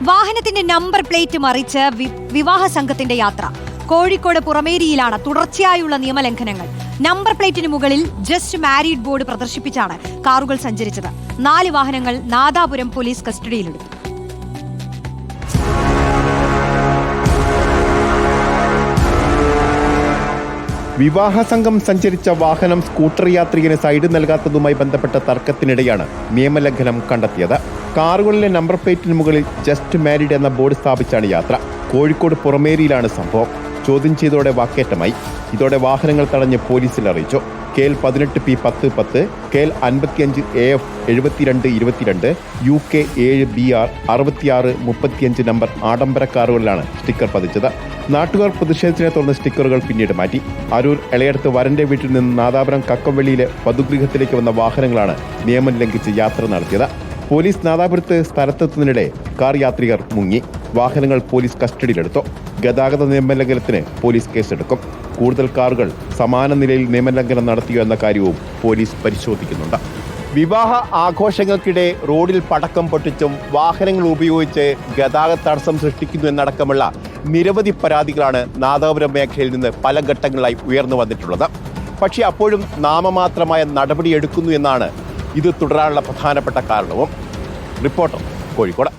വാഹനത്തിന്റെ number plate മറിച്ച് വിവാഹ സംഘത്തിന്റെ യാത്ര. കോഴിക്കോട് പുറമേരിയിലാണ് തുടർച്ചയായുള്ള നിയമലംഘനങ്ങൾ. നമ്പർ പ്ലേറ്റിന് മുകളിൽ ജസ്റ്റ് മാരീഡ് ബോർഡ് പ്രദർശിപ്പിച്ചാണ് കാറുകൾ സഞ്ചരിച്ചത്. 4 വാഹനങ്ങൾ നാദാപുരം പോലീസ് കസ്റ്റഡിയിലെടുത്തു. വിവാഹ സംഘം സഞ്ചരിച്ച വാഹനം സ്കൂട്ടർ യാത്രികന് സൈഡ് നൽകാത്തതുമായി ബന്ധപ്പെട്ട തർക്കത്തിനിടെയാണ് നിയമലംഘനം കണ്ടെത്തിയത്. കാറുകളിലെ നമ്പർ പ്ലേറ്റിന് മുകളിൽ ജസ്റ്റ് മാരീഡ് എന്ന ബോർഡ് സ്ഥാപിച്ചാണ് യാത്ര. കോഴിക്കോട് പുറമേരിയിലാണ് സംഭവം. ചോദ്യം ചെയ്തോടെ വാക്കേറ്റമായി. ഇതോടെ വാഹനങ്ങൾ തടഞ്ഞ് പോലീസിൽ അറിയിച്ചു. KL 18P1010, KL 55AF 7222, UK 7BR 6635 number ആഡംബര കാറുകളിലാണ് സ്റ്റിക്കർ പതിച്ചത്. നാട്ടുകാർ പ്രതിഷേധത്തിനെ തുടർന്ന് സ്റ്റിക്കറുകൾ പിന്നീട് മാറ്റി. അരൂർ എളയടത്ത് വരന്റെ വീട്ടിൽ നിന്ന് നാദാപുരം കക്കംവെള്ളിയിലെ വധുഗൃഹത്തിലേക്ക് വന്ന വാഹനങ്ങളാണ് നിയമം ലംഘിച്ച് യാത്ര നടത്തിയത്. പോലീസ് നാദാപുരത്ത് സ്ഥലത്തെത്തുന്നതിനിടെ കാർ യാത്രികർ മുങ്ങി. വാഹനങ്ങൾ പോലീസ് കസ്റ്റഡിയിലെടുത്തു. ഗതാഗത നിയമലംഘനത്തിന് പോലീസ് കേസെടുക്കും. കൂടുതൽ കാറുകൾ സമാന നിലയിൽ നിയമലംഘനം നടത്തിയോ എന്ന കാര്യവും പോലീസ് പരിശോധിക്കുന്നുണ്ട്. വിവാഹ ആഘോഷങ്ങൾക്കിടെ റോഡിൽ പടക്കം പൊട്ടിച്ചും വാഹനങ്ങൾ ഉപയോഗിച്ച് ഗതാഗത തടസ്സം സൃഷ്ടിക്കുന്നു എന്നടക്കമുള്ള നിരവധി പരാതികളാണ് നാദാപുരം മേഖലയിൽ നിന്ന് പല ഘട്ടങ്ങളായി ഉയർന്നു വന്നിട്ടുള്ളത്. പക്ഷേ അപ്പോഴും നാമമാത്രമായ നടപടിയെടുക്കുന്നു എന്നാണ് ഇത് തുടരാനുള്ള പ്രധാനപ്പെട്ട കാരണവും. റിപ്പോർട്ടർ, കോഴിക്കോട്.